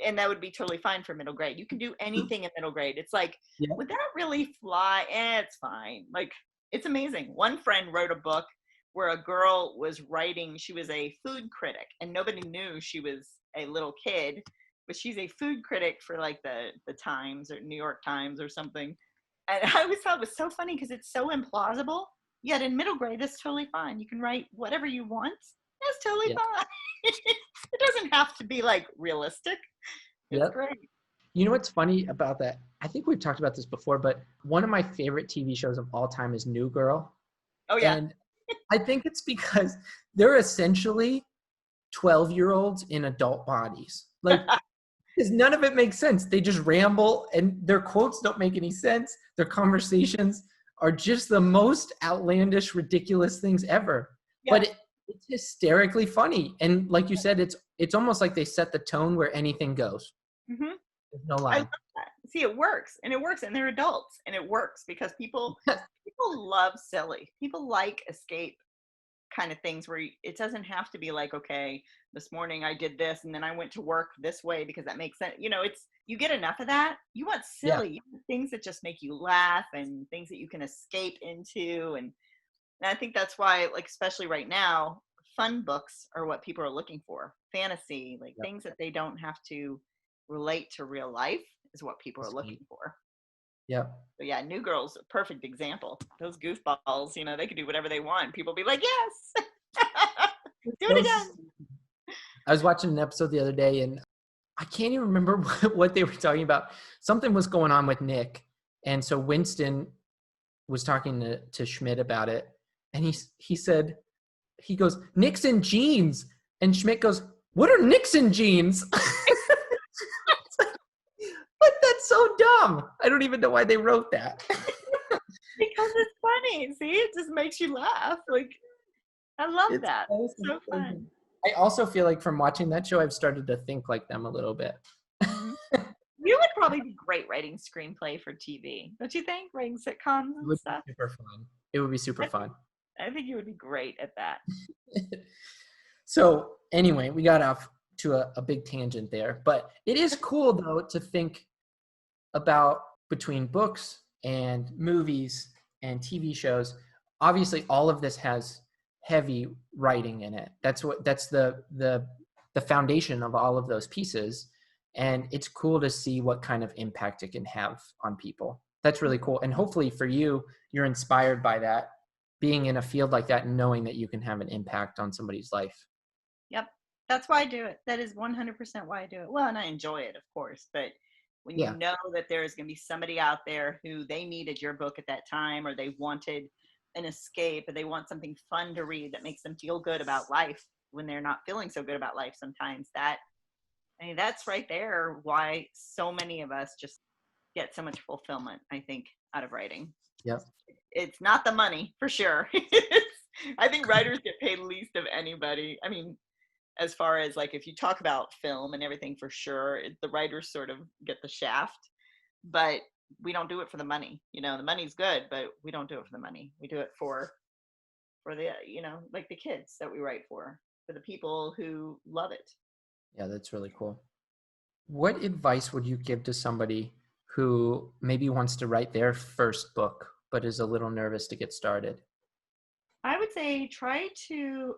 And that would be totally fine for middle grade. You can do anything in middle grade. It's like, would that really fly? It's fine. Like, it's amazing. One friend wrote a book where a girl was writing, she was a food critic, and nobody knew she was a little kid, but she's a food critic for like the Times or New York Times or something. And I always thought it was so funny because it's so implausible, yet in middle grade, it's totally fine. You can write whatever you want. That's totally fine. It doesn't have to be like realistic. It's great. You know what's funny about that? I think we've talked about this before, but one of my favorite TV shows of all time is New Girl. Oh, yeah. And I think it's because they're essentially 12-year-olds in adult bodies. Like, because none of it makes sense. They just ramble, and their quotes don't make any sense. Their conversations are just the most outlandish, ridiculous things ever. Yeah. But it's hysterically funny. And like you said, it's almost like they set the tone where anything goes. Mm-hmm. There's no lie. I love that. See, it works, and they're adults, and it works because people love silly. People like escape kind of things where it doesn't have to be like, okay, this morning I did this, and then I went to work this way because that makes sense. You get enough of that. You want silly. You want things that just make you laugh and things that you can escape into, and I think that's why, like, especially right now, fun books are what people are looking for. Fantasy, like things that they don't have to relate to real life is what people are looking for. Yep. So yeah, New Girl's a perfect example. Those goofballs, they could do whatever they want. People be like, yes, do it again. I was watching an episode the other day, and I can't even remember what they were talking about. Something was going on with Nick, and so Winston was talking to Schmidt about it, and he said, he goes, Nixon jeans, and Schmidt goes, what are Nixon jeans? But that's so dumb. I don't even know why they wrote that. Because it's funny. See, it just makes you laugh. Like, I love that. It's so fun. I also feel like from watching that show, I've started to think like them a little bit. You would probably be great writing screenplay for TV, don't you think? Writing sitcoms and stuff. Super fun. It would be super fun. I think you would be great at that. So anyway, we got off to a big tangent there, but it is cool though to think about between books and movies and TV shows. Obviously, all of this has heavy writing in it. That's the foundation of all of those pieces, and it's cool to see what kind of impact it can have on people. That's really cool, and hopefully for you, you're inspired by that, being in a field like that and knowing that you can have an impact on somebody's life. Yep, that's why I do it. That is 100% why I do it. Well, and I enjoy it, of course, but When you Yeah. know that there is going to be somebody out there who they needed your book at that time, or they wanted an escape, or they want something fun to read that makes them feel good about life when they're not feeling so good about life sometimes. That's right there why so many of us just get so much fulfillment, I think, out of writing. Yep. It's not the money, for sure. I think writers get paid least of anybody. I mean, as far as like, if you talk about film and everything, for sure, the writers sort of get the shaft, but we don't do it for the money. The money's good, but we don't do it for the money. We do it for the, like the kids that we write for the people who love it. Yeah, that's really cool. What advice would you give to somebody who maybe wants to write their first book, but is a little nervous to get started? I would say try to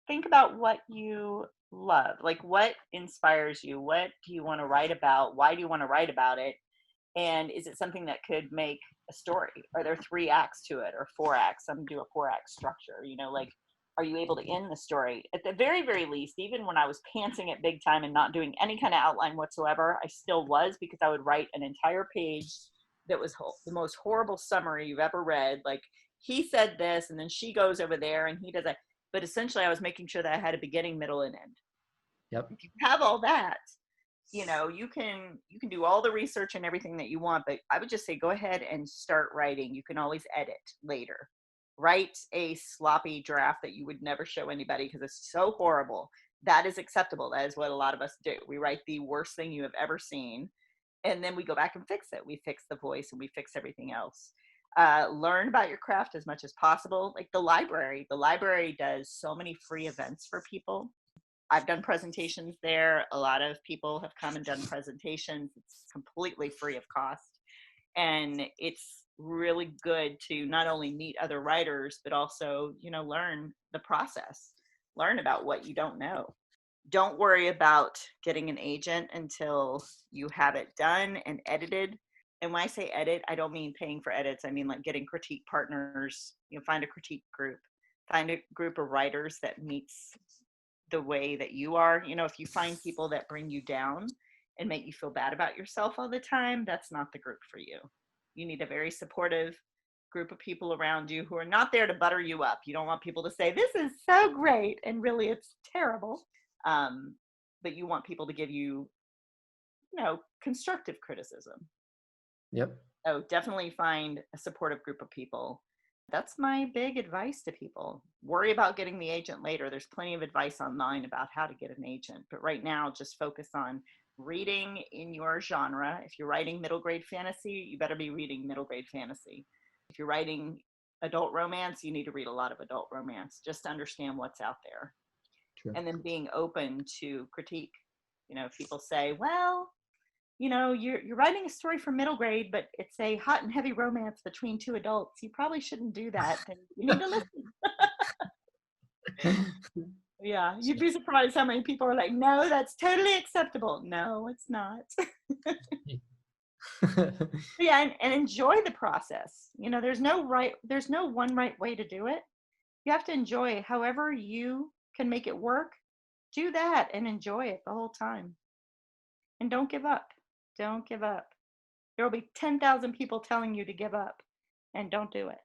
think about what you love, like what inspires you, what do you want to write about, why do you want to write about it, and is it something that could make a story? Are there 3 acts to it or 4 acts? Some do a 4-act structure, like, are you able to end the story? At the very, very least, even when I was pantsing it big time and not doing any kind of outline whatsoever, I still was, because I would write an entire page that was the most horrible summary you've ever read. Like, he said this, and then she goes over there, and he does that. But essentially, I was making sure that I had a beginning, middle, and end. Yep. If you have all that, you can do all the research and everything that you want, but I would just say go ahead and start writing. You can always edit later. Write a sloppy draft that you would never show anybody because it's so horrible. That is acceptable. That is what a lot of us do. We write the worst thing you have ever seen, and then we go back and fix it. We fix the voice and we fix everything else. Learn about your craft as much as possible. Like the library does so many free events for people. I've done presentations there. A lot of people have come and done presentations. It's completely free of cost. And it's really good to not only meet other writers, but also, learn the process, learn about what you don't know. Don't worry about getting an agent until you have it done and edited. And when I say edit, I don't mean paying for edits. I mean like getting critique partners, find a critique group, find a group of writers that meets the way that you are. If you find people that bring you down and make you feel bad about yourself all the time, that's not the group for you. You need a very supportive group of people around you who are not there to butter you up. You don't want people to say, this is so great, and really it's terrible. But you want people to give you, constructive criticism. Yep. So definitely find a supportive group of people. That's my big advice to people. Worry about getting the agent later. There's plenty of advice online about how to get an agent. But right now, just focus on reading in your genre. If you're writing middle grade fantasy, you better be reading middle grade fantasy. If you're writing adult romance, you need to read a lot of adult romance just to understand what's out there. True. And then being open to critique. If people say, well, you're writing a story for middle grade, but it's a hot and heavy romance between 2 adults. You probably shouldn't do that. Then you need to listen. Yeah, you'd be surprised how many people are like, no, that's totally acceptable. No, it's not. Yeah, and enjoy the process. There's no one right way to do it. You have to enjoy it. However you can make it work, do that and enjoy it the whole time. And don't give up. Don't give up. There will be 10,000 people telling you to give up, and don't do it.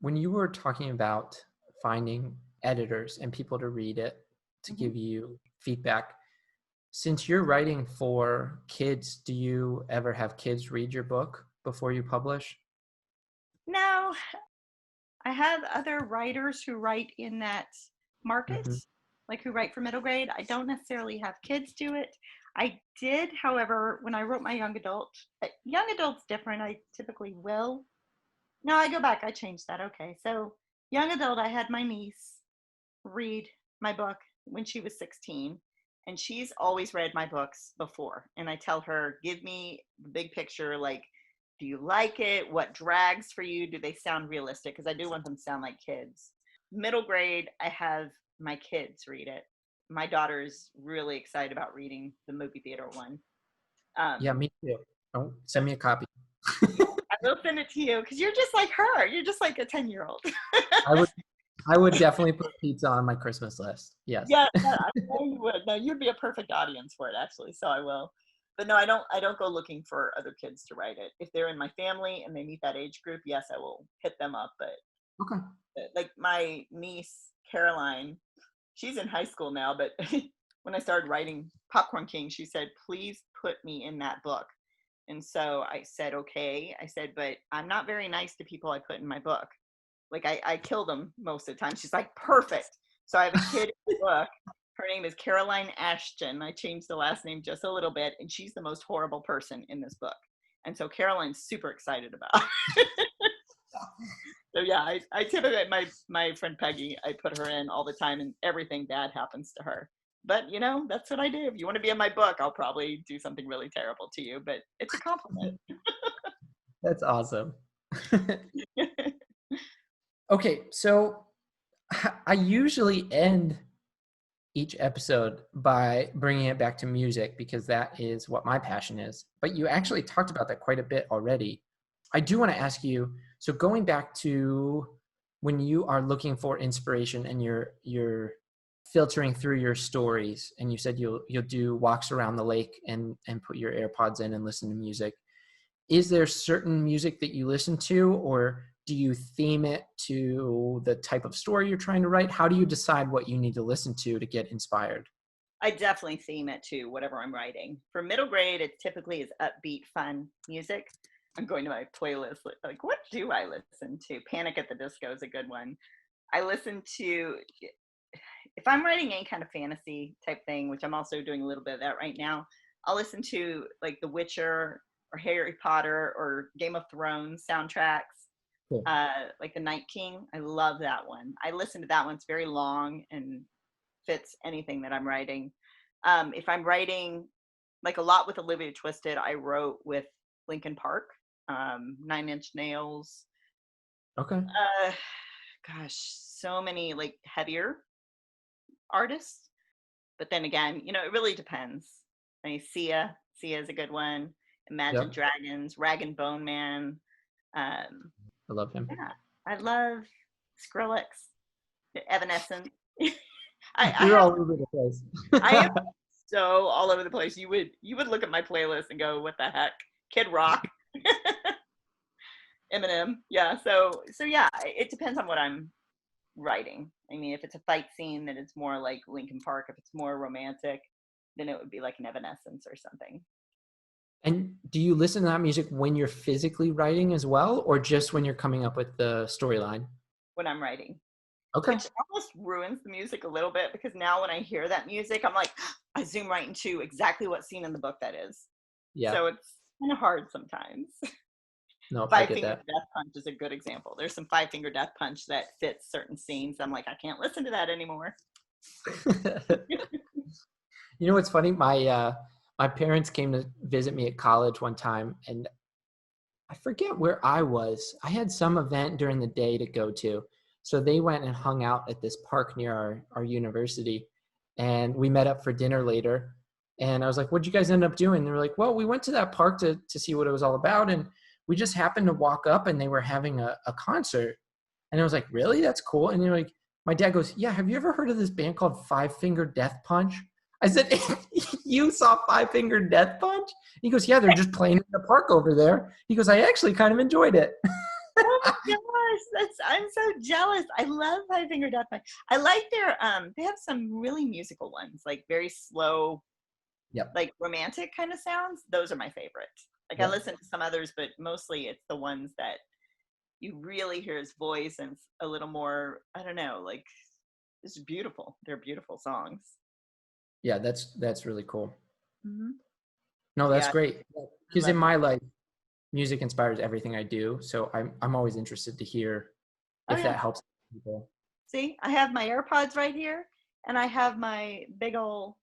When you were talking about finding editors and people to read it, to give you feedback, since you're writing for kids, do you ever have kids read your book before you publish? No, I have other writers who write in that market, like who write for middle grade. I don't necessarily have kids do it. I did, however, when I wrote my young adult's different. I typically will. No, I go back. I changed that. Okay. So young adult, I had my niece read my book when she was 16, and she's always read my books before. And I tell her, give me the big picture. Like, do you like it? What drags for you? Do they sound realistic? Because I do want them to sound like kids. Middle grade, I have my kids read it. My daughter's really excited about reading the movie theater one. Yeah, me too. Oh, send me a copy. I will send it to you because you're just like her. You're just like a 10-year-old. I would definitely put pizza on my Christmas list. Yes. Yeah, I know you would. No, you'd be a perfect audience for it, actually. So I will. But no, I don't go looking for other kids to write it. If they're in my family and they meet that age group, yes, I will hit them up. But Okay. like my niece Caroline, she's in high school now, but when I started writing Popcorn King, she said, please put me in that book. And so I said, okay. I said, but I'm not very nice to people I put in my book. Like I kill them most of the time. She's like, perfect. So I have a kid in the book. Her name is Caroline Ashton. I changed the last name just a little bit, and she's the most horrible person in this book. And so Caroline's super excited about it. So yeah, I typically, my friend Peggy, I put her in all the time, and everything bad happens to her. But you know, that's what I do. If you want to be in my book, I'll probably do something really terrible to you, but it's a compliment. That's awesome. Okay, so I usually end each episode by bringing it back to music because that is what my passion is. But you actually talked about that quite a bit already. I do want to ask you, so going back to when you are looking for inspiration and you're filtering through your stories, and you said you'll do walks around the lake and put your AirPods in and listen to music. Is there certain music that you listen to, or do you theme it to the type of story you're trying to write? How do you decide what you need to listen to get inspired? I definitely theme it to whatever I'm writing. For middle grade, it typically is upbeat, fun music. I'm going to my playlist. Like, what do I listen to? Panic at the Disco is a good one. I listen to, if I'm writing any kind of fantasy type thing, which I'm also doing a little bit of that right now, I'll listen to like The Witcher or Harry Potter or Game of Thrones soundtracks. Cool. Like The Night King. I love that one. I listen to that one. It's very long and fits anything that I'm writing. If I'm writing, like a lot with Olivia Twisted, I wrote with Linkin Park, 9 Inch Nails. Okay. Gosh, so many like heavier artists. But then again, you know, it really depends. I mean, Sia is a good one. Imagine Dragons, Rag and Bone Man. I love him. Yeah, I love Skrillex, Evanescence. You're all over the place. I am so all over the place. You would look at my playlist and go, "What the heck?" Kid Rock, Eminem. Yeah. So yeah, it depends on what I'm writing. I mean, if it's a fight scene, then it's more like Linkin Park. If it's more romantic, then it would be like an Evanescence or something. And do you listen to that music when you're physically writing as well, or just when you're coming up with the storyline? When I'm writing. Okay. Which almost ruins the music a little bit, because now when I hear that music, I'm like, I zoom right into exactly what scene in the book that is. Yeah. So it's kind of hard sometimes. No, I Five get Finger that. Death Punch is a good example. There's some Five Finger Death Punch that fits certain scenes. I'm like, I can't listen to that anymore. You know what's funny? My parents came to visit me at college one time, and I forget where I was. I had some event during the day to go to. So they went and hung out at this park near our university, and we met up for dinner later. And I was like, what'd you guys end up doing? They were like, well, we went to that park to see what it was all about. And we just happened to walk up and they were having a concert. And I was like, really? That's cool. And they're like, my dad goes, yeah, have you ever heard of this band called Five Finger Death Punch? I said, you saw Five Finger Death Punch? He goes, yeah, they're just playing in the park over there. He goes, I actually kind of enjoyed it. Oh my gosh, I'm so jealous. I love Five Finger Death Punch. I like their they have some really musical ones, like very slow, like romantic kind of sounds. Those are my favorite. Like I listen to some others, but mostly it's the ones that you really hear his voice and it's a little more, I don't know, like it's beautiful. They're beautiful songs. Yeah, that's really cool. Mm-hmm. No, that's great. Because in my life, music inspires everything I do. So I'm always interested to hear if that helps people. See, I have my AirPods right here, and I have my big old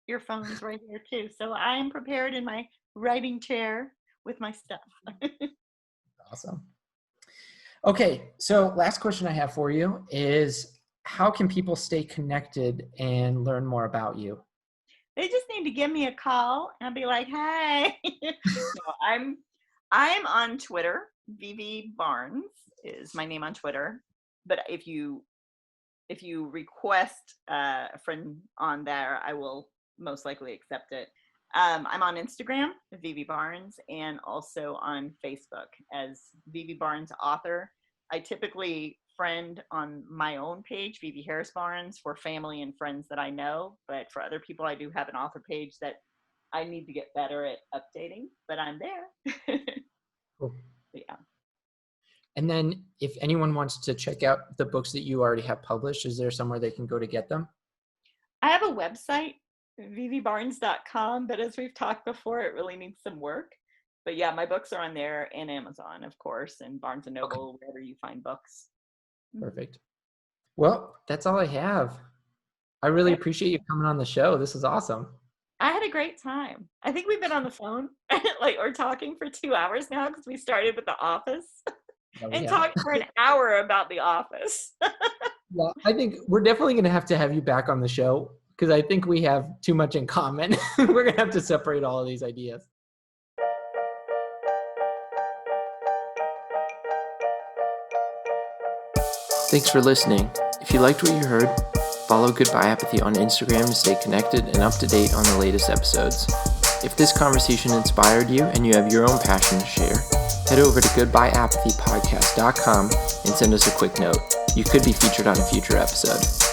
earphones right here too. So I'm prepared in my writing chair with my stuff. Awesome. Okay, so last question I have for you is, how can people stay connected and learn more about you? They just need to give me a call and I'll be like, hey. No, I'm on Twitter. Vivi Barnes is my name on Twitter. But if you request a friend on there, I will most likely accept it. I'm on Instagram, Vivi Barnes, and also on Facebook as Vivi Barnes author. I typically friend on my own page, Vivi Harris Barnes, for family and friends that I know. But for other people, I do have an author page that I need to get better at updating, but I'm there. Cool. Yeah. And then if anyone wants to check out the books that you already have published, is there somewhere they can go to get them? I have a website, vivibarnes.com, but as we've talked before, it really needs some work. But yeah, my books are on there and Amazon, of course, and Barnes & Noble, wherever you find books. Perfect. Well, that's all I have. I really appreciate you coming on the show. This is awesome. I had a great time. I think we've been on the phone, or talking for 2 hours now because we started with The Office and talked for an hour about The Office. Well, I think we're definitely going to have you back on the show because I think we have too much in common. We're going to have to separate all of these ideas. Thanks for listening. If you liked what you heard, follow Goodbye Apathy on Instagram to stay connected and up to date on the latest episodes. If this conversation inspired you and you have your own passion to share, head over to goodbyeapathypodcast.com and send us a quick note. You could be featured on a future episode.